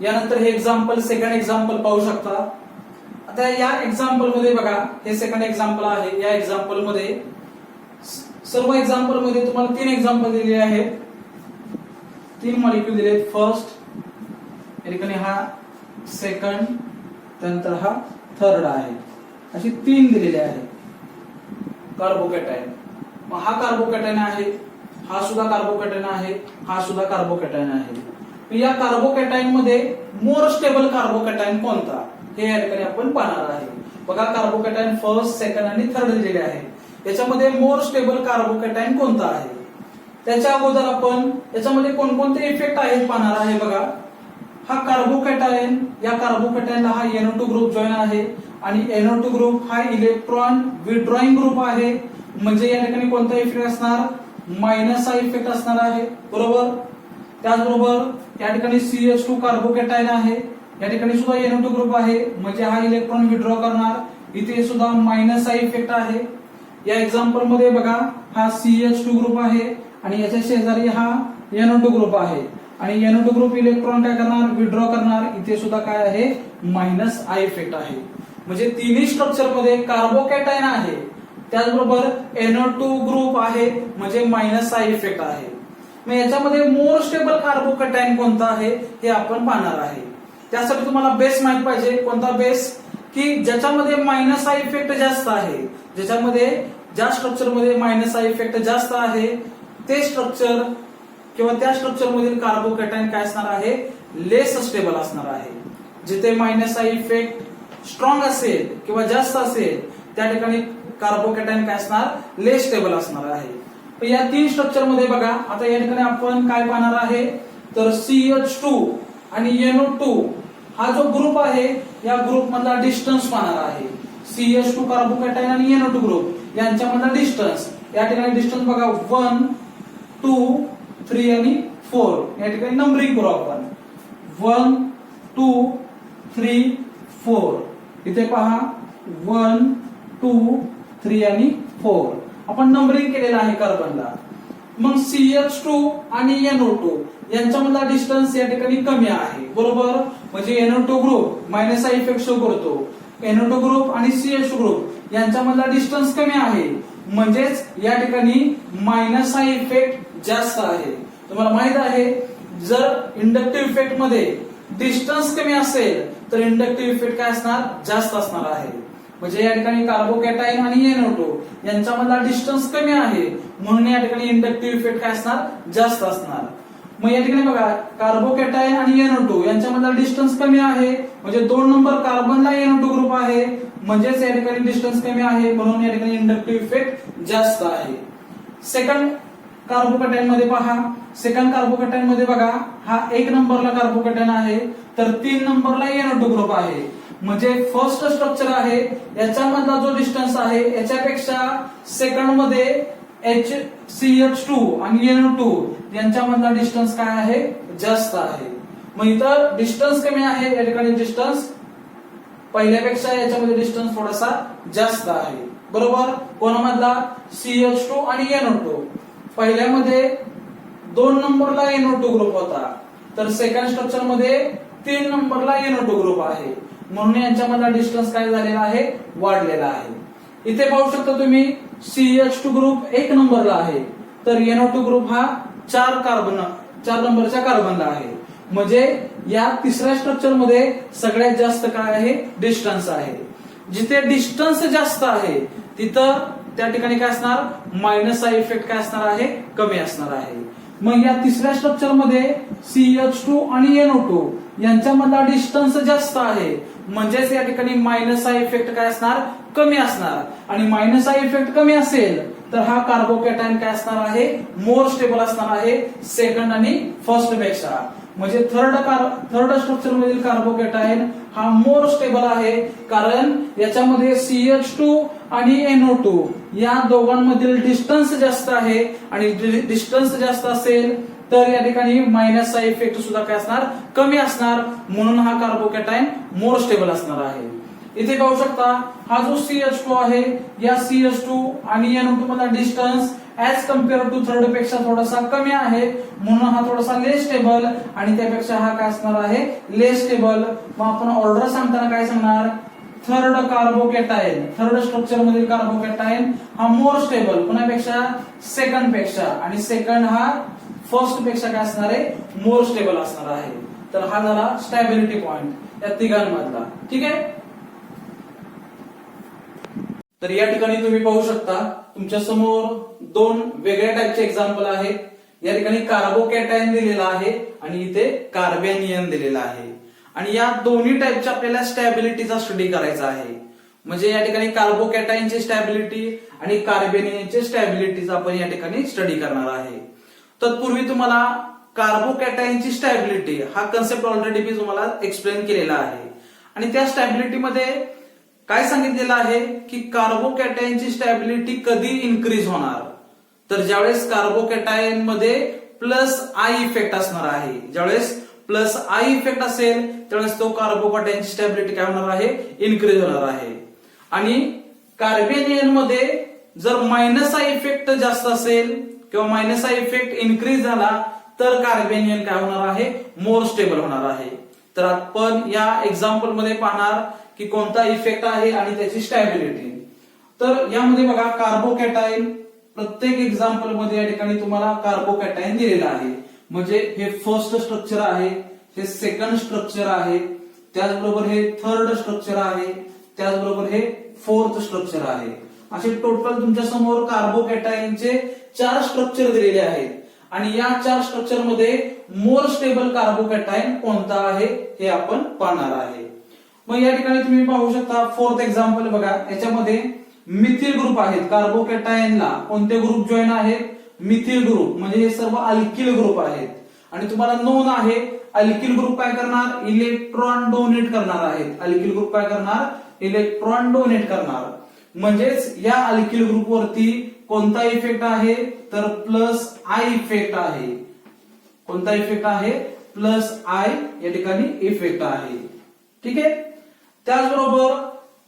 यानंतर हे example second example पाहू शकता. आता या एक्झाम्पल मध्ये बघा, हे सेकंड एक्झाम्पल आहे. या एक्झाम्पल मध्ये सर्व एक्झाम्पल मध्ये तुम्हाला 3 एक्झाम्पल दिलेले आहेत. 3 मॉलिक्यूल दिले. फर्स्ट या ठिकाणी हा सेकंड, त्यानंतर हा थर्ड आहे. अशी 3 दिलेले आहेत कार्बोकॅटायन. मग हा कार्बोकॅटायन आहे, हा सुद्धा कार्बोकॅटायन आहे, हा सुद्धा कार्बोकॅटायन आहे. या कार्बोकॅटायन मध्ये मोर स्टेबल कार्बोकॅटायन कोणता हे या ठिकाणी आपण पाहणार आहे. बघा, कार्बोकॅटायन फर्स्ट, सेकंड आणि थर्ड दिलेले आहे. याच्यामध्ये मोर स्टेबल कार्बोकॅटायन कोणता आहे. त्याच्या अगोदर आपण याच्यामध्ये कोणकोणते इफेक्ट आहेत पाहणार आहे. बघा, हा कार्बोकॅटायन, या कार्बोकॅटायनला हा NO2 ग्रुप जॉईन आहे आणि NO2 ग्रुप हा इलेक्ट्रॉन विथड्रॉइंग ग्रुप आहे. म्हणजे या ठिकाणी कोणता इफेक्ट असणार, मायनस हा इफेक्ट असणार आहे. बरोबर. त्याचबरोबर या ठिकाणी CH2 कार्बोकॅटायन आहे, या ठिकाणी सुद्धा NO2 ग्रुप आहे, म्हणजे हा इलेक्ट्रॉन विथड्रॉ करणार. इथे सुद्धा मायनस हा इफेक्ट आहे. या एक्झाम्पल मध्ये बघा, हा CH2 ग्रुप आहे आणि याच्या शेजारी हा NO2 ग्रुप आहे आणि NO2 ग्रुप इलेक्ट्रॉन काय करणार, विथड्रॉ करणार. इथे सुद्धा काय आहे, मायनस आय इफेक्ट आहे. म्हणजे तिन्ही स्ट्रक्चर मध्ये कार्बोकॅटायन आहे, त्याचबरोबर NO2 ग्रुप आहे, म्हणजे मायनस आय इफेक्ट आहे. मग याच्यामध्ये मोर स्टेबल कार्बोकॅटायन कोणता आहे हे आपण पाहणार आहे. त्यासाठी तुम्हाला बेस माहित पाहिजे. कोणता बेस, की ज्याच्यामध्ये मायनस आय इफेक्ट जास्त आहे, ज्याच्यामध्ये ज्या स्ट्रक्चर मध्ये मायनस आय इफेक्ट जास्त आहे ते स्ट्रक्चर किंवा त्या स्ट्रक्चर मधील कार्बोकॅटायन काय असणार आहे, लेस स्टेबल असणार आहे. जिथे मायनस आय इफेक्ट स्ट्रॉंग असेल किंवा जास्त असेल त्या ठिकाणी कार्बोकॅटायन काय असणार, लेस स्टेबल असणार आहे. या 3 स्ट्रक्चर मध्ये बघा, आता या ठिकाणी आपण काय पाहणार आहे, तर CH2 आणि NO2 हा जो ग्रुप आहे या ग्रुप मधला डिस्टन्स पाहणार आहे. CH2 कार्बोकॅटायन आणि NO2 ग्रुप यांच्यामधला डिस्टन्स, या ठिकाणी डिस्टन्स बघा 1, 2, 3 आणि 4. या ठिकाणी नंबरिंग करू आपण. 1, 2, 3, 4. इथे पहा 1, 2, 3 आणि 4. आपण नंबरिंग केलेलं आहे कार्बनला. मग CH2 आणि NO2 यांच्यामधला डिस्टन्स या ठिकाणी कमी आहे. बरोबर. म्हणजे NO2 group minus I effect show करतो. NO2 ग्रुप आणि CH2 ग्रुप यांच्यामधला डिस्टन्स कमी आहे, म्हणजेच या ठिकाणी मायनस आय इफेक्ट जास्त आहे. तुम्हाला माहित आहे, जर इंडक्टिव्ह इफेक्ट मध्ये डिस्टन्स कमी असेल तर इंडक्टिव्ह इफेक्ट काय असणार, जास्त असणार आहे. म्हणजे या ठिकाणी कार्बोकॅटायन आणि NO2 यांच्यामधला डिस्टन्स कमी आहे, म्हणून या ठिकाणी इंडक्टिव्ह इफेक्ट काय असणार, जास्त असणार. मग या ठिकाणी बघा, कार्बोकॅटायन आणि NO2 यांच्यामधला डिस्टन्स कमी आहे, म्हणजे 2 नंबर कार्बनला NO2 ग्रुप आहे, म्हणजेच या ठिकाणी डिस्टन्स कमी आहे, म्हणून या ठिकाणी इंडक्टिव्ह इफेक्ट जास्त आहे. सेकंड कार्बोकॅटायन मध्ये पहा, सेकंड कार्बोकॅटायन मध्ये बघा, हा 1 नंबरला कार्बोकॅटायन आहे, तर 3 नंबरला NO2 ग्रुप आहे. म्हणजे फर्स्ट स्ट्रक्चर आहे याच्यामधला जो डिस्टन्स आहे याच्यापेक्षा सेकंड मध्ये CH2 आणि NO2 यांच्यामधला डिस्टन्स काय आहे, जास्त आहे. मग इथं डिस्टन्स कमी आहे, या ठिकाणी डिस्टन्स पहिल्यापेक्षा याच्यामध्ये डिस्टन्स थोडासा जास्त आहे. बरोबर. कोणामधला, CH2 आणि NO2. पहिल्यामध्ये 2 नंबरला NO2 ग्रुप होता, तर सेकंड स्ट्रक्चर मध्ये 3 नंबरला NO2 ग्रुप आहे, म्हणून यांच्यामधला डिस्टन्स काय झालेला आहे, वाढलेला आहे. इथे पाहू शकता तुम्ही, CH2 ग्रुप 1 नंबरला आहे, तर NO2 ग्रुप हा 4 नंबरच्या कार्बनला आहे. म्हणजे या तिसऱ्या स्ट्रक्चर मध्ये सगळ्यात जास्त काय आहे, डिस्टन्स आहे. जिथे डिस्टन्स जास्त आहे तिथं त्या ठिकाणी काय असणार, मायनस आय इफेक्ट काय असणार आहे, कमी असणार आहे. मग या तिसऱ्या स्ट्रक्चर मध्ये CH2 आणि NO2 यांच्यामधला डिस्टन्स जास्त आहे, म्हणजेच या ठिकाणी मायनस आय इफेक्ट काय असणार, कमी असणार. आणि मायनस आय इफेक्ट कमी असेल तर हा कार्बोकॅटायन काय असणार आहे, मोर स्टेबल असणार आहे सेकंड आणि फर्स्ट पेक्षा. म्हणजे थर्ड स्ट्रक्चर मधील कार्बोकॅटायन हा मोर स्टेबल आहे, कारण याच्यामध्ये CH2 आणि NO2 या दोघांमधील डिस्टन्स जास्त आहे, आणि डिस्टन्स जास्त असेल तर या ठिकाणी मायनस आय इफेक्ट सुद्धा काय असणार, कमी असणार, म्हणून हा कार्बोकॅटायन मोर स्टेबल असणार आहे. इथे पाहू शकता, हा जो CH2 आहे या CH2 आणि NO2 मधला distance as compared to third पेक्षा थोडासा कमी आहे, म्हणून हा थोडासा लेस स्टेबल, आणि त्यापेक्षा हा काय असणार आहे, लेस स्टेबल. मग आपण ऑर्डर सांगताना काय सांगणार, थर्ड कार्बोकॅटायन, थर्ड स्ट्रक्चर मधील कार्बोकॅटायन हा मोर स्टेबल कोणापेक्षा, सेकंड पेक्षा, आणि सेकंड हा फर्स्ट पेक्षा काय असणार आहे, मोर स्टेबल असणार आहे. तर हा झाला स्टॅबिलिटी पॉइंट या तिघांमधला. ठीक आहे. तर या ठिकाणी तुम्ही पाहू शकता तुमच्या समोर दोन वेगळ्या टाईपचे एक्झाम्पल आहेत. या ठिकाणी कार्बोकॅटायन दिलेला आहे आणि इथे कार्बेनियन दिलेला आहे, आणि या दोन्ही टाईपच्या आपल्याला स्टॅबिलिटीचा स्टडी करायचा आहे. म्हणजे या ठिकाणी कार्बोकॅटायनची स्टॅबिलिटी आणि कार्बेनियनची स्टॅबिलिटीचा आपण या ठिकाणी स्टडी करणार आहे. तत्पूर्वी तुम्हाला कार्बोकॅटायनची स्टॅबिलिटी हा कन्सेप्ट ऑलरेडी मी तुम्हाला एक्सप्लेन केलेला आहे, आणि त्या स्टॅबिलिटीमध्ये काय सांगितलेलं आहे की कार्बोकॅटायनची स्टॅबिलिटी कधी इन्क्रीज होणार, तर ज्यावेळेस कार्बोकॅटायन मध्ये प्लस आय इफेक्ट असणार आहे. ज्यावेळेस प्लस आय इफेक्ट असेल त्यावेळेस तो कार्बोकॅटायनची स्टॅबिलिटी काय होणार आहे, इन्क्रीज होणार आहे. आणि कार्बेनियन मध्ये जर मायनस आय इफेक्ट जास्त असेल किंवा मायनस आय इफेक्ट इन्क्रीज झाला तर कार्बेनियन काय होणार आहे, मोर स्टेबल होणार आहे. तर आपण या एक्झाम्पल मध्ये पाहणार की कोणता इफेक्ट आहे आणि त्याची स्टॅबिलिटी. तर यामध्ये बघा कार्बोकॅटायन प्रत्येक एक्झाम्पल मध्ये या ठिकाणी तुम्हाला कार्बोकॅटायन दिलेला आहे. म्हणजे हे फर्स्ट स्ट्रक्चर आहे, हे सेकंड स्ट्रक्चर आहे, त्याचबरोबर हे थर्ड स्ट्रक्चर आहे, त्याचबरोबर हे फोर्थ स्ट्रक्चर आहे. असे टोटल तुमच्या समोर कार्बोकॅटायनचे 4 स्ट्रक्चर दिलेले आहेत, आणि या 4 स्ट्रक्चर मध्ये मोर स्टेबल कार्बोकॅटायन कोणता आहे हे आपण पाहणार आहे. मग या ठिकाणी तुम्ही पाहू शकता फोर्थ एक्झाम्पल बघा, याच्यामध्ये मिथिल ग्रुप आहेत. कार्बोकॅटायनला कोणते ग्रुप जॉईन आहेत, मिथिल ग्रुप, म्हणजे हे सर्व अल्किल ग्रुप आहेत. आणि तुम्हाला नोन आहे अल्किल ग्रुप काय करणार, इलेक्ट्रॉन डोनेट करणार आहेत. अल्किल ग्रुप काय करणार, इलेक्ट्रॉन डोनेट करणार. म्हणजेच या अल्किल ग्रुप वरती कोणता इफेक्ट आहे, तर प्लस आय इफेक्ट आहे. कोणता इफेक्ट आहे, प्लस आय या ठिकाणी इफेक्ट आहे. ठीक आहे. त्याचबरोबर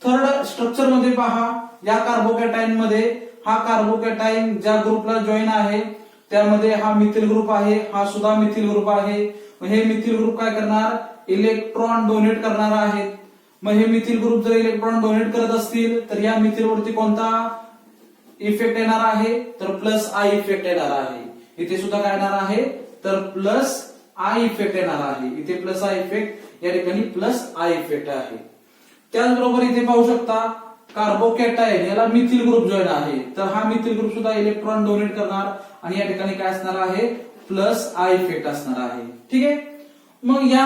थर्ड स्ट्रक्चर मध्ये पहा, या कार्बोकॅटायन मध्ये हा कार्बोकॅटायन ज्या ग्रुपला जॉईन आहे त्यामध्ये हा मिथिल ग्रुप आहे, हा सुद्धा मिथिल ग्रुप आहे. हे मिथिल ग्रुप काय करणार, इलेक्ट्रॉन डोनेट करणार आहेत. मग हे मिथिल ग्रुप जर इलेक्ट्रॉन डोनेट करत असतील तर या मिथिल वरती कोणता इफेक्ट येणार आहे, तर प्लस आय इफेक्ट येणार आहे. इथे सुद्धा काय येणार आहे, तर प्लस आय इफेक्ट येणार आहे. इथे प्लस आय इफेक्ट, या ठिकाणी प्लस आय इफेक्ट आहे. त्याचबरोबर इथे पाहू शकता कार्बोकॅटायन याला मिथिल ग्रुप जॉईन आहे, तर हा मिथिल ग्रुप सुद्धा इलेक्ट्रॉन डोनेट करणार, आणि या ठिकाणी काय असणार आहे, प्लस आय इफेक्ट असणार आहे. ठीक आहे. मग या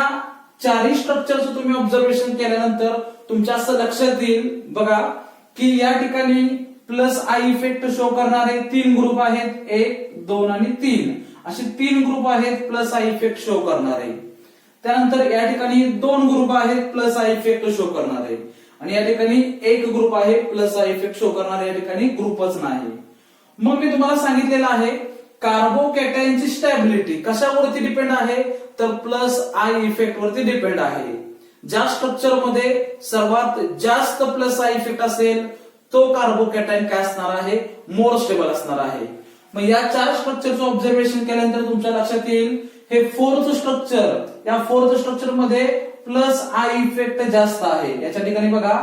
4 स्ट्रक्चरचं तुम्ही ऑब्झर्वेशन केल्यानंतर तुमच्या असं लक्षात येईल बघा की या ठिकाणी प्लस आय इफेक्ट शो करणारे 3 ग्रुप आहेत, 1, 2 आणि 3 असे 3 ग्रुप आहेत प्लस आय इफेक्ट शो करणारे. त्यानंतर या ठिकाणी 2 ग्रुप आहेत प्लस आय इफेक्ट शो करणारे, आणि या ठिकाणी 1 ग्रुप आहे प्लस आय इफेक्ट शो करणारे, या ठिकाणी ग्रुपच नाही. मग मी तुम्हाला सांगितलेलं आहे कार्बोकॅटायनची स्टॅबिलिटी कशावरती डिपेंड आहे, तर प्लस आय इफेक्ट वरती डिपेंड आहे. ज्या स्ट्रक्चर मध्ये सर्वात जास्त प्लस आय इफेक्ट असेल तो कार्बोकॅटायन काय असणार आहे, मोर स्टेबल असणार आहे. मग या 4 स्ट्रक्चरचं ऑब्झर्वेशन केल्यानंतर तुमच्या लक्षात येईल हे फोर्थ स्ट्रक्चर, या फोर्थ स्ट्रक्चर मध्ये प्लस आय इफेक्ट जास्त आहे. याच्या ठिकाणी बघा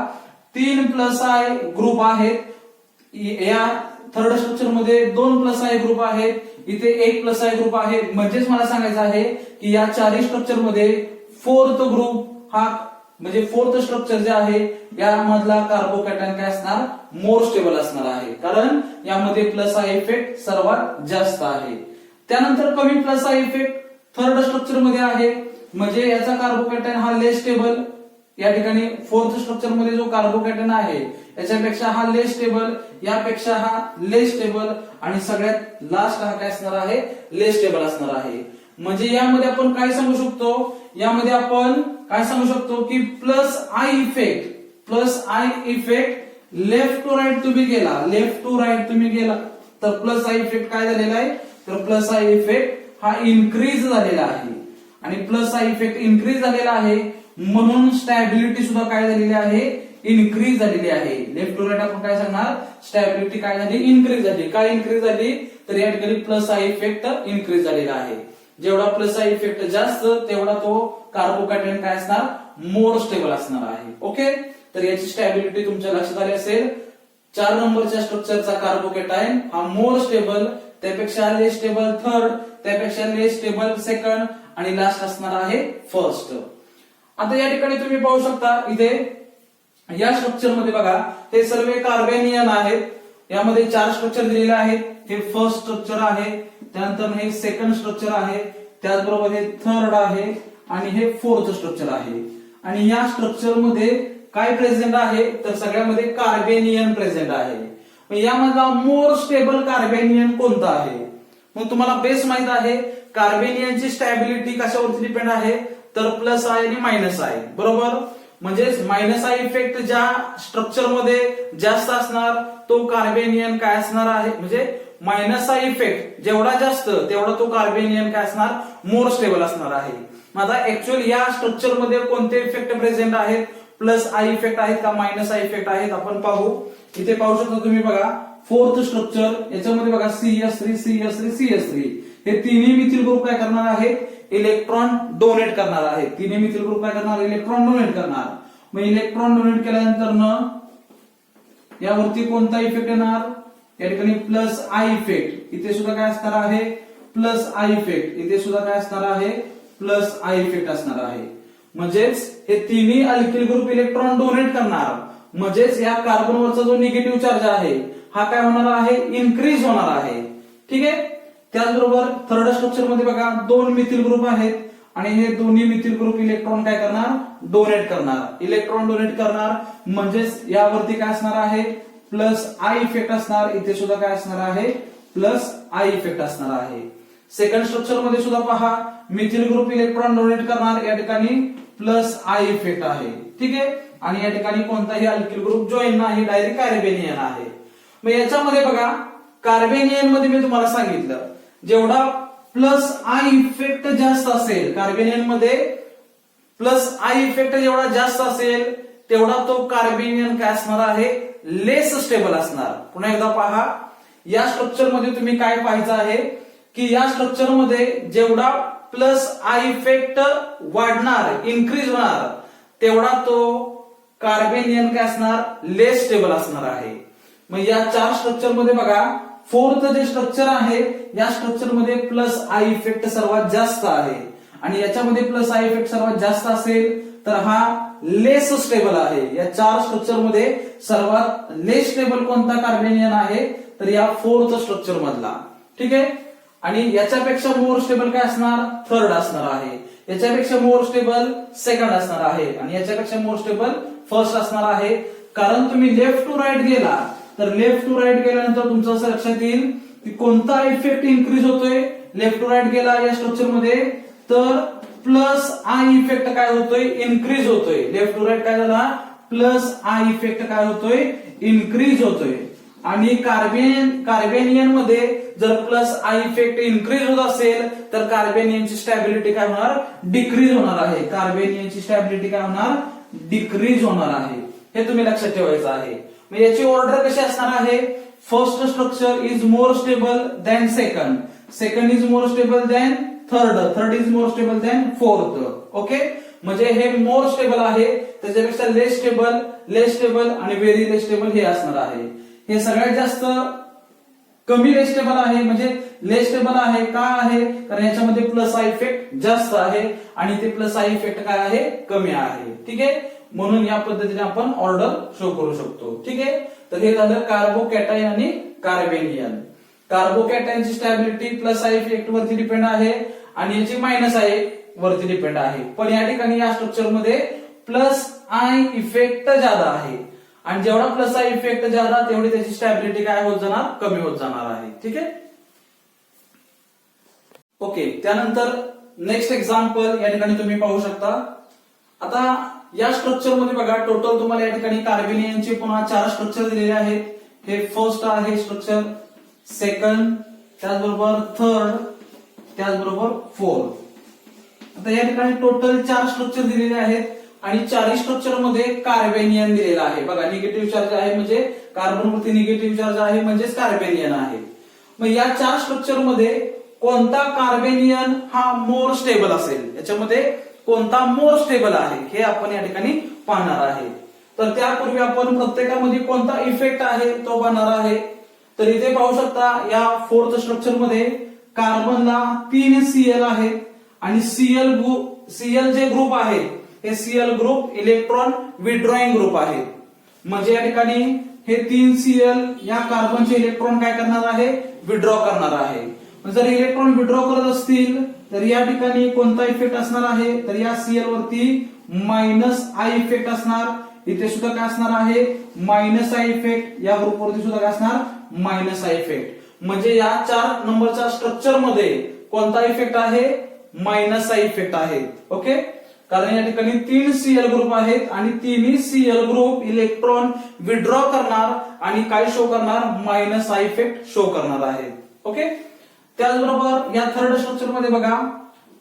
3 प्लस आय ग्रुप आहेत, या थर्ड स्ट्रक्चर मध्ये 2 प्लस आय ग्रुप आहेत, इथे 1 प्लस आय ग्रुप आहे. म्हणजेच मला सांगायचं आहे की या 4 स्ट्रक्चर मध्ये फोर्थ ग्रुप हा म्हणजे फोर्थ स्ट्रक्चर जे आहे यामधला कार्बोकॅटायन काय असणार, मोर स्टेबल असणार आहे, कारण यामध्ये प्लस आय इफेक्ट सर्वात जास्त आहे. त्यानंतर कमी plus I effect third structure मध्ये आहे, म्हणजे याचा कार्बोकॅटायन हा लेस स्टेबल. या ठिकाणी फोर्थ स्ट्रक्चर मध्ये जो कार्बोकॅटायन आहे याच्यापेक्षा हा लेस स्टेबल, यापेक्षा हा लेस स्टेबल, आणि सगळ्यात लास्ट हा काय असणार आहे, लेस स्टेबल असणार आहे. म्हणजे यामध्ये आपण काय सांगू शकतो, यामध्ये आपण काय सांगू शकतो की plus I effect left to right तुम्ही गेला, लेफ्ट टू राईट तुम्ही गेला तर प्लस आय इफेक्ट काय झालेला आहे, तर प्लस आय इफेक्ट हा इन्क्रीज झालेला आहे. आणि प्लस आय इफेक्ट इन्क्रीज झालेला आहे म्हणून स्टॅबिलिटी सुद्धा काय झालेली आहे, इन्क्रीज झालेली आहे. लेफ्ट टू राईट आपण काय सांगणार, स्टॅबिलिटी काय झाली, इन्क्रीज झाली. काय इन्क्रीज झाली, तर या ठिकाणी प्लस आय इफेक्ट इन्क्रीज झालेला आहे. जेवढा प्लस आय इफेक्ट जास्त तेवढा तो कार्बोकॅटायन काय असणार, मोर स्टेबल असणार आहे. ओके, तर याची स्टॅबिलिटी तुमच्या लक्षात आली असेल. 4 नंबरच्या स्ट्रक्चरचा कार्बोकॅटायन हा मोर स्टेबल, त्यापेक्षा लेस स्टेबल थर्ड, त्यापेक्षा लेस स्टेबल सेकंड आणि लास्ट असणार आहे फर्स्ट. आता या ठिकाणी तुम्ही पाहू शकता इथे या स्ट्रक्चर मध्ये बघा हे सर्व कार्बेनियन आहेत. यामध्ये 4 स्ट्रक्चर दिलेले आहेत. हे फर्स्ट स्ट्रक्चर आहे, त्यानंतर हे सेकंड स्ट्रक्चर आहे, त्याचबरोबर हे थर्ड आहे आणि हे फोर्थ स्ट्रक्चर आहे. आणि या स्ट्रक्चर मध्ये काय प्रेझेंट आहे, तर सगळ्यामध्ये कार्बेनियन प्रेझेंट आहे. यामधला मोर स्टेबल कार्बेनियन कोणता आहे, मग तुम्हाला बेस माहित आहे. कार्बेनियनची स्टॅबिलिटी कशावरती डिपेंड आहे, तर प्लस आय आणि मायनस आय, बरोबर. म्हणजेच मायनस आय इफेक्ट ज्या स्ट्रक्चर मध्ये जास्त असणार तो कार्बेनियन काय असणार आहे, म्हणजे मायनस आय इफेक्ट जेवढा जास्त तेवढा तो कार्बेनियन काय असणार, मोर स्टेबल असणार आहे. आता ऍक्च्युअली या स्ट्रक्चर मध्ये कोणते इफेक्ट प्रेझेंट आहेत, प्लस आय इफेक्ट आहेत का मायनस आय इफेक्ट आहेत, आपण पाहू. इथे पाहू शकता तुम्ही बघा फोर्थ स्ट्रक्चर, याच्यामध्ये बघा CH3 CH3 CH3 हे तिन्ही मिथिल ग्रुप काय करणार आहेत, इलेक्ट्रॉन डोनेट करणार आहे. तिन्ही मिथिल ग्रुप काय करणार, इलेक्ट्रॉन डोनेट करणार. मग इलेक्ट्रॉन डोनेट केल्यानंतर यावरती कोणता इफेक्ट येणार, या ठिकाणी प्लस आय इफेक्ट. इथे सुद्धा काय असणार आहे, प्लस आय इफेक्ट. इथे सुद्धा काय असणार आहे, प्लस आय इफेक्ट असणार आहे. म्हणजेच हे तिन्ही अल्किल ग्रुप इलेक्ट्रॉन डोनेट करणार. म्हणजेच या कार्बनवरचा जो निगेटिव्ह चार्ज आहे हा काय होणार आहे, इन्क्रीज होणार आहे. ठीक आहे. त्याचबरोबर थर्ड स्ट्रक्चर मध्ये बघा 2 मिथिल ग्रुप आहेत आणि हे दोन्ही मिथिल ग्रुप इलेक्ट्रॉन काय करणार, डोनेट करणार. इलेक्ट्रॉन डोनेट करणार म्हणजेच यावरती काय असणार आहे, प्लस आय इफेक्ट असणार. इथे सुद्धा काय असणार आहे, प्लस आय इफेक्ट असणार आहे. सेकंड स्ट्रक्चर मध्ये सुद्धा पहा मिथिल ग्रुप इलेक्ट्रॉन डोनेट करणार, या ठिकाणी प्लस आय इफेक्ट आहे. ठीक आहे. आणि या ठिकाणी कोणताही अल्किल ग्रुप जॉईन नाही, डायरेक्ट कार्बेनियन आहे. मग याच्यामध्ये बघा कार्बेनियन मध्ये मी तुम्हाला सांगितलं जेवढा प्लस आय इफेक्ट जास्त असेल, कार्बेनियन मध्ये प्लस आय इफेक्ट जेवढा जास्त असेल तेवढा तो कार्बेनियन काय असणार आहे, लेस स्टेबल असणार. पुन्हा एकदा पहा या स्ट्रक्चर मध्ये तुम्ही काय पाहायचं आहे की या स्ट्रक्चर मध्ये जेवढा प्लस आय इफेक्ट वाढणार, इन्क्रीज होणार तेवढा तो कार्बेनियन काय असणार, लेस स्टेबल असणार आहे. मग या 4 स्ट्रक्चर मध्ये बघा फोर्थ जे स्ट्रक्चर आहे या स्ट्रक्चर मध्ये प्लस आय इफेक्ट सर्वात जास्त आहे आणि याच्यामध्ये प्लस आय इफेक्ट सर्वात जास्त असेल तर हा लेस स्टेबल आहे. या 4 स्ट्रक्चर मध्ये सर्वात लेस स्टेबल कोणता कार्बेनियन आहे, तर या फोर्थ स्ट्रक्चर मधला. ठीक आहे. आणि याच्यापेक्षा मोर स्टेबल काय असणार, थर्ड असणार आहे. याच्यापेक्षा मोर स्टेबल सेकंड असणार आहे आणि याच्यापेक्षा मोर स्टेबल फर्स्ट असणार आहे. कारण तुम्ही लेफ्ट टू राईट गेला तर लेफ्ट टू राईट गेल्यानंतर तुमचं असं लक्षात येईल की कोणता इफेक्ट इन्क्रीज होतोय. लेफ्ट टू राईट गेला या स्ट्रक्चर मध्ये तर प्लस आय इफेक्ट काय होतोय, इन्क्रीज होतोय. लेफ्ट टू राईट काय झाला, प्लस आय इफेक्ट काय होतोय, इन्क्रीज होतोय. आणि कार्बेनियन मध्ये जर प्लस आय इफेक्ट इन्क्रीज होत असेल तर कार्बेनियनची स्टॅबिलिटी काय होणार, डिक्रीज होणार आहे. कार्बेनियनची स्टॅबिलिटी काय होणार, डिक्रीज होणार आहे. हे तुम्ही लक्षात ठेवायचं आहे. मग याची ऑर्डर कशी असणार आहे, first structure is more stable than second, second is more stable than third, third is more stable than fourth. Okay. म्हणजे हे मोर स्टेबल आहे, त्याच्यापेक्षा लेस स्टेबल आणि व्हेरी लेस स्टेबल हे असणार आहे. हे सगळ्यात जास्त कमी लेस स्टेबल आहे. म्हणजे लेस स्टेबल आहे का आहे, कारण याच्यामध्ये प्लस आय इफेक्ट जास्त आहे आणि ते प्लस आय इफेक्ट काय आहे, कमी आहे. ठीक आहे. म्हणून या पद्धतीने आपण ऑर्डर शो करू शकतो. ठीक आहे. तर हे झालं कार्बोकॅटायन आणि कार्बेनियन. कार्बोकॅटायनची स्टॅबिलिटी प्लस आय इफेक्ट वरती डिपेंड आहे आणि याची मायनस आय वरती डिपेंड आहे. पण या ठिकाणी या स्ट्रक्चर मध्ये प्लस आय इफेक्ट ज्यादा आहे आणि जेवढा प्लस आय इफेक्ट ज्यादा तेवढी त्याची स्टॅबिलिटी काय होत जाणार, कमी होत जाणार आहे. ठीक आहे. ओके. त्यानंतर नेक्स्ट एक्झाम्पल या ठिकाणी तुम्ही पाहू शकता. आता या स्ट्रक्चर मध्ये बघा टोटल तुम्हाला या ठिकाणी कार्बेनियनचे पुन्हा 4 स्ट्रक्चर दिलेले आहेत. हे फर्स्ट आहे स्ट्रक्चर, सेकंड, त्याचबरोबर थर्ड, त्याचबरोबर फोर्थ. आता या ठिकाणी टोटल 4 स्ट्रक्चर दिलेले आहेत आणि चारही स्ट्रक्चर मध्ये कार्बेनियन दिलेला आहे. बघा निगेटिव्ह चार्ज आहे म्हणजे कार्बनवरती निगेटिव्ह चार्ज आहे म्हणजेच कार्बेनियन आहे. मग या 4 स्ट्रक्चर मध्ये कोणता कार्बेनियन हा मोर स्टेबल असेल, याच्यामध्ये कोणता मोर स्टेबल आहे हे आपण या ठिकाणी पाहणार आहे. तर त्यापूर्वी आपण प्रत्येकामध्ये कोणता इफेक्ट आहे तो पाहणार आहे. तर इथे पाहू शकता या 4th स्ट्रक्चर मध्ये कार्बनला 3 Cl आहेत आणि Cl जे ग्रुप आहे हे Cl group electron withdrawing group आहे. म्हणजे या ठिकाणी हे 3 Cl या कार्बनचे इलेक्ट्रॉन काय करणार आहे, विड्रॉ करणार आहे. जर इलेक्ट्रॉन विड्रॉ करत असतील तर या ठिकाणी कोणता इफेक्ट असणार आहे, तर या Cl वरती -I इफेक्ट असणार. इथे सुद्धा काय असणार आहे, -I इफेक्ट. या ग्रुप वरती सुद्धा काय असणार, -I इफेक्ट. म्हणजे या 4 नंबरच्या स्ट्रक्चर मध्ये कोणता इफेक्ट आहे, -I इफेक्ट आहे. ओके, कारण या ठिकाणी 3 Cl ग्रुप आहेत आणि तिन्ही Cl ग्रुप इलेक्ट्रॉन विड्रॉ करणार आणि काय शो करणार, -I इफेक्ट शो करणार आहे. ओके, त्याचबरोबर या 3rd स्ट्रक्चर मध्ये बघा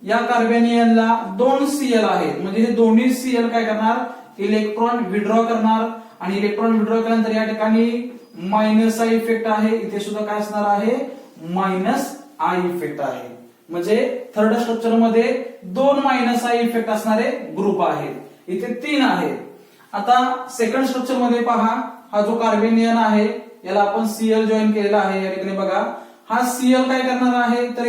या कार्बेनियनला 2 Cl आहेत म्हणजे हे दोन्ही Cl काय करणार, इलेक्ट्रॉन विड्रॉ करणार आणि इलेक्ट्रॉन विड्रॉ केल्यानंतर या ठिकाणी -I इफेक्ट आहे. इथे सुद्धा काय असणार आहे, -I इफेक्ट आहे. म्हणजे 3rd स्ट्रक्चर मध्ये 2 -I इफेक्ट असणारे ग्रुप आहेत. इथे 3 आहेत. आता 2nd स्ट्रक्चर मध्ये पहा, हा जो कार्बेनियन आहे याला आपण Cl जॉईन केलेला आहे. या ठिकाणी बघा हा Cl काय करणार आहे, तर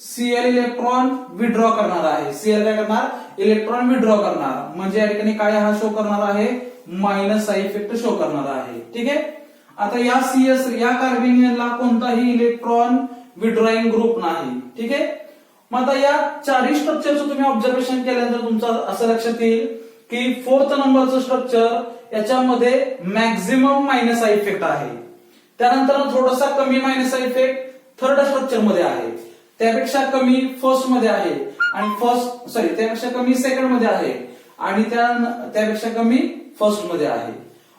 Cl इलेक्ट्रॉन विड्रॉ करणार आहे. Cl काय करणार, इलेक्ट्रॉन विड्रॉ करणार. म्हणजे या ठिकाणी काय हा शो करणार आहे, -I इफेक्ट शो करणार आहे. ठीक आहे. आता या कार्बेनियनला कोणताही इलेक्ट्रॉन विड्रॉइंग ग्रुप नाही. ठीक आहे. मग आता या 4 स्ट्रक्चरचं तुम्ही ऑब्झर्वेशन केल्यानंतर तुमचं असं लक्षात येईल की 4th नंबरचं स्ट्रक्चर याच्यामध्ये मॅक्झिमम -I इफेक्ट आहे. त्यानंतर थोडासा कमी -I इफेक्ट 3rd स्ट्रक्चर मध्ये आहे, त्यापेक्षा कमी फर्स्ट मध्ये आहे आणि त्यापेक्षा कमी 2nd मध्ये आहे आणि त्यापेक्षा कमी फर्स्ट मध्ये आहे.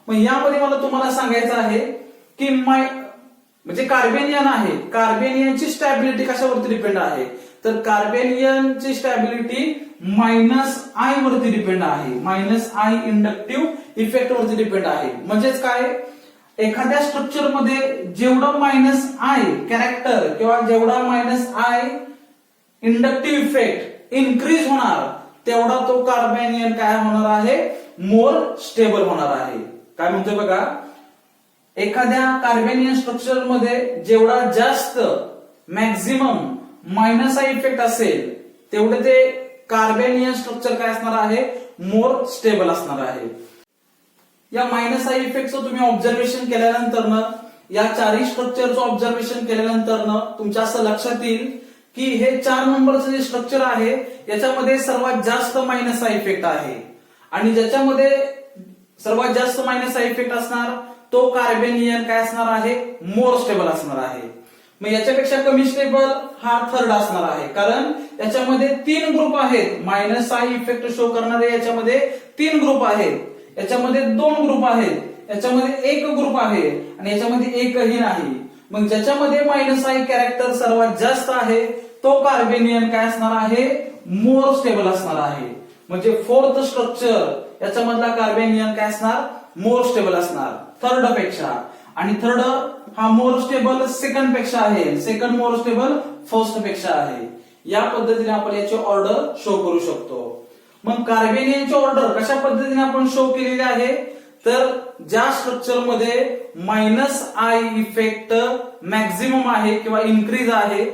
मग यामध्ये मला तुम्हाला सांगायचं आहे की म्हणजे कार्बेनियन आहे, कार्बेनियनची स्टॅबिलिटी कशावरती डिपेंड आहे, तर कार्बेनियनची स्टॅबिलिटी -I वरती डिपेंड आहे. -I इंडक्टिव्ह इफेक्ट वरती डिपेंड आहे. म्हणजेच काय, एखाद्या स्ट्रक्चर मध्ये जेवढं -I कॅरेक्टर किंवा जेवढा -I इंडक्टिव्ह इफेक्ट इन्क्रीज होणार तेवढा तो कार्बेनियन काय होणार आहे, मोर स्टेबल होणार आहे. काय म्हणतोय बघा, एखाद्या कार्बेनियन स्ट्रक्चर मध्ये जेवढा जास्त मॅक्झिमम -I इफेक्ट असेल तेवढे ते कार्बेनियन स्ट्रक्चर काय असणार आहे, मोर स्टेबल असणार आहे. या -I इफेक्टचं तुम्ही ऑब्झर्वेशन केल्यानंतर या 4 स्ट्रक्चरचं ऑब्झर्वेशन केल्यानंतर तुमच्या असं लक्षात येईल की हे 4 नंबरचं जे स्ट्रक्चर आहे याच्यामध्ये सर्वात जास्त -I इफेक्ट आहे आणि ज्याच्यामध्ये सर्वात जास्त -I इफेक्ट असणार तो कार्बेनियन काय असणार आहे, मोर स्टेबल असणार आहे. मग याच्यापेक्षा कमी स्टेबल हा 3rd असणार आहे, कारण याच्यामध्ये 3 ग्रुप आहेत. -I इफेक्ट शो करणारे याच्यामध्ये 3 ग्रुप आहेत, याच्यामध्ये 2 ग्रुप आहेत, याच्यामध्ये 1 ग्रुप आहे आणि याच्यामध्ये एकही नाही. मग ज्याच्यामध्ये -I कॅरेक्टर सर्वात जास्त आहे तो कार्बेनियन काय असणार आहे, मोर स्टेबल असणार आहे. म्हणजे 4th स्ट्रक्चर याच्यामधला कार्बेनियन काय असणार, मोर स्टेबल असणार 3rd पेक्षा. आणि 3rd हा मोर स्टेबल 2nd पेक्षा आहे, 2nd मोर स्टेबल 1st पेक्षा आहे. या पद्धतीने आपण याची ऑर्डर शो करू शकतो. मग कार्बेनियनची ऑर्डर कशा पद्धतीने आपण शो केलेली आहे, तर ज्या स्ट्रक्चर मध्ये -I इफेक्ट मॅक्झिमम आहे किंवा इन्क्रीज आहे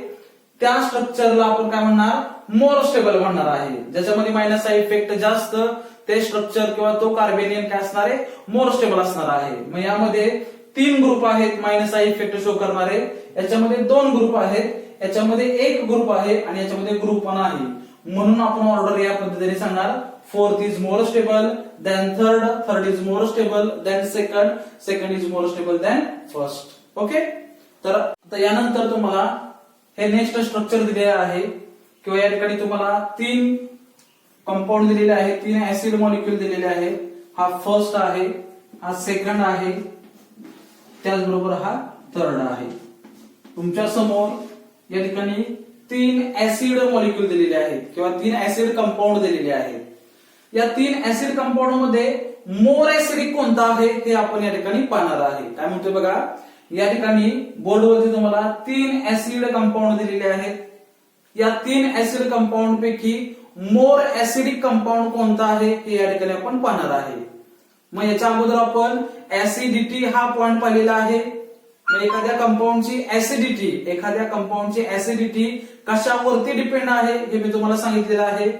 त्या स्ट्रक्चरला आपण काय म्हणणार, मोर स्टेबल म्हणणार आहे. ज्याच्यामध्ये -I इफेक्ट जास्त ते स्ट्रक्चर किंवा तो कार्बेनियन काय असणार आहे, मोर स्टेबल असणार आहे. मग यामध्ये 3 ग्रुप आहेत -I इफेक्ट शो करणारे, याच्यामध्ये 2 ग्रुप आहेत, याच्यामध्ये 1 ग्रुप आहे आणि याच्यामध्ये ग्रुप नाही. म्हणून आपण ऑर्डर या पद्धतीने सांगणार, 4th is more stable then 3rd is more stable then 2nd is more stable then 1st. Okay, तर यानंतर तुम्हाला हे नेक्स्ट स्ट्रक्चर दिलेले आहे किंवा या ठिकाणी तुम्हाला 3 कंपाऊंड दिलेले आहे, 3 ऍसिड मॉलिक्यूल दिलेले आहेत. हा 1st आहे, हा 2nd आहे, त्याचबरोबर हा 3rd आहे. तुमच्या समोर या ठिकाणी 3 ऍसिड मॉलिक्यूल दिलेले आहेत किंवा 3 ऍसिड कंपाऊंड दिलेले आहेत. या 3 ऍसिड कंपाऊंड मध्ये मोर ऍसिडिक कोणता आहे हे आपण या ठिकाणी पाहणार आहे. काय म्हणतोय बघा, या ठिकाणी बोर्डवरती तुम्हाला 3 ऍसिड कंपाऊंड दिलेले आहेत. या 3 ऍसिड कंपाऊंड पैकी मोर ऍसिडिक कंपाऊंड कोणता आहे हे या ठिकाणी आपण पाहणार आहे. मग याच्या अगोदर आपण ऍसिडिटी हा पॉइंट पाहिलेला आहे. मग एखाद्या कंपाऊंडची ऍसिडिटी कशावरती डिपेंड आहे हे मी तुम्हाला सांगितलेलं आहे.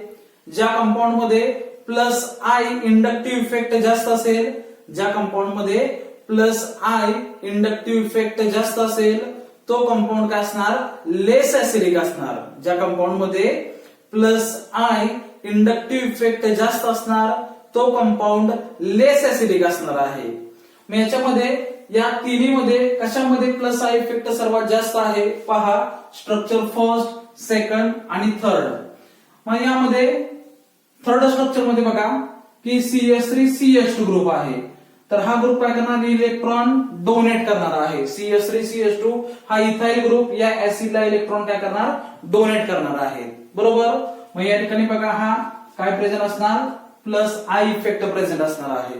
ज्या कंपाऊंड मध्ये प्लस आय इंडक्टिव्ह इफेक्ट जास्त असेल, ज्या कंपाऊंड मध्ये प्लस आय इंडक्टिव्ह इफेक्ट जास्त असेल तो कंपाऊंड काय असणार, लेस ऍसिडिक असणार. ज्या कंपाऊंड मध्ये प्लस आय इंडक्टिव्ह इफेक्ट जास्त असणार तो कंपाऊंड लेस ऍसिडिक असणार आहे. मग याच्यामध्ये या तिन्हीमध्ये कशामध्ये प्लस आय इफेक्ट सर्वात जास्त आहे पहा, स्ट्रक्चर फर्स्ट, सेकंड आणि थर्ड. मग यामध्ये थर्ड स्ट्रक्चर मध्ये बघा की CH3CH2 ग्रुप आहे. तर हा ग्रुप काय करणार, इलेक्ट्रॉन डोनेट करणार आहे. CH3CH2 हा इथाइल ग्रुप या ऍसिडला इलेक्ट्रॉन काय करणार, डोनेट करणार आहे. बरोबर. मग या ठिकाणी बघा हा काय प्रेझेंट असणार, प्लस आय इफेक्ट प्रेझेंट असणार आहे.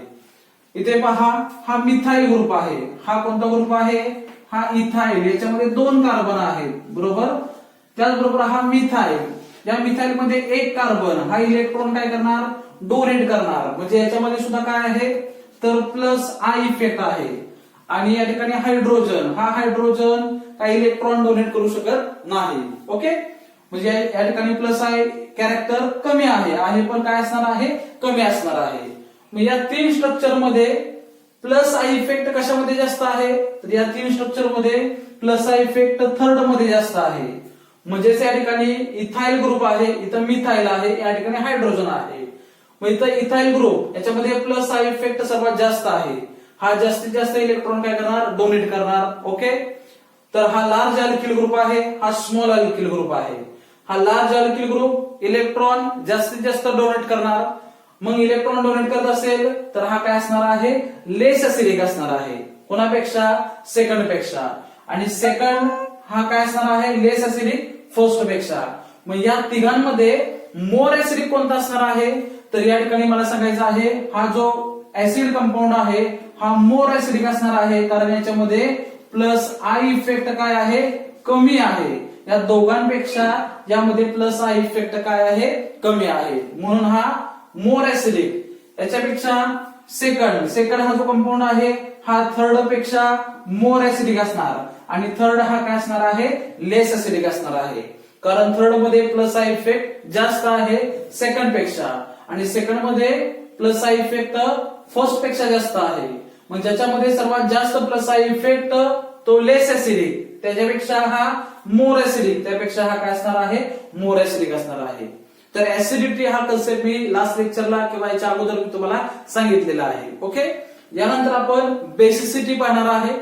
इथे पहा हा मिथाइल ग्रुप आहे. हा कोणता ग्रुप आहे, हा इथाइल. याच्यामध्ये 2 कार्बन आहेत. बरोबर. त्याचबरोबर हा मिथाइल, या मिथाइल मध्ये 1 कार्बन, हा इलेक्ट्रॉन काय करणार, डोनेट करणार. म्हणजे याच्यामध्ये सुद्धा काय आहे तर प्लस आय इफेक्ट आहे. आणि या ठिकाणी हायड्रोजन, हा हायड्रोजन काही इलेक्ट्रॉन डोनेट करू शकत नाही. ओके. म्हणजे या ठिकाणी प्लस आय कॅरेक्टर कमी आहे पण काय असणार आहे, कमी असणार आहे. मग या 3 स्ट्रक्चर मध्ये प्लस आय इफेक्ट कशामध्ये जास्त आहे, तर या 3 स्ट्रक्चर मध्ये प्लस आय इफेक्ट थर्ड मध्ये जास्त आहे. म्हणजेच या ठिकाणी इथाइल ग्रुप आहे, इथं मिथाइल आहे, या ठिकाणी हायड्रोजन आहे. मग इथं इथाइल ग्रुप याच्यामध्ये प्लस आय इफेक्ट सर्वात जास्त आहे. हा जास्तीत जास्त इलेक्ट्रॉन काय करणार, डोनेट करणार. ओके. तर हा लार्ज अल्किल ग्रुप आहे, हा स्मॉल अल्किल ग्रुप आहे. हा लार्ज अल्किल ग्रुप इलेक्ट्रॉन जास्तीत जास्त डोनेट करणार. मग इलेक्ट्रॉन डोनेट करत असेल तर हा काय असणार आहे, लेस ऍसिडिक असणार आहे. कोणापेक्षा, सेकंड पेक्षा. आणि सेकंड हा काय असणार आहे, लेस ऍसिडिक फर्स्ट पेक्षा. मग या तिघांमध्ये मोर ऍसिडिक कोणता असणार आहे, तर या ठिकाणी मला सांगायचं आहे हा जो ऍसिड कंपाऊंड आहे हा मोर ऍसिडिक असणार आहे. कारण याच्यामध्ये प्लस आय इफेक्ट काय आहे, कमी आहे. या दोघांपेक्षा यामध्ये प्लस आय इफेक्ट काय आहे, कमी आहे. म्हणून हा मोर ऍसिडिक. याच्यापेक्षा सेकंड हा जो कंपाऊंड आहे हा थर्ड पेक्षा मोर ऍसिडिक असणार. आणि थर्ड हा काय असणार आहे, लेस ऍसिडिक असणार आहे. कारण थर्ड मध्ये प्लस आय इफेक्ट जास्त आहे सेकंड पेक्षा. आणि सेकंड मध्ये प्लस आय इफेक्ट फर्स्ट पेक्षा जास्त आहे. मग ज्याच्यामध्ये सर्वात जास्त प्लस आय इफेक्ट तो लेस ऍसिडिक, त्याच्यापेक्षा हा मोर ऍसिडिक, त्यापेक्षा हा काय असणार आहे, मोर ऍसिडिक असणार आहे. तर ऍसिडिटी हा कन्सेप्ट मी लास्ट लेक्चरला किंवा याच्या अगोदर मी तुम्हाला सांगितलेला आहे. ओके. यानंतर आपण बेसिसिटी पाहणार आहे.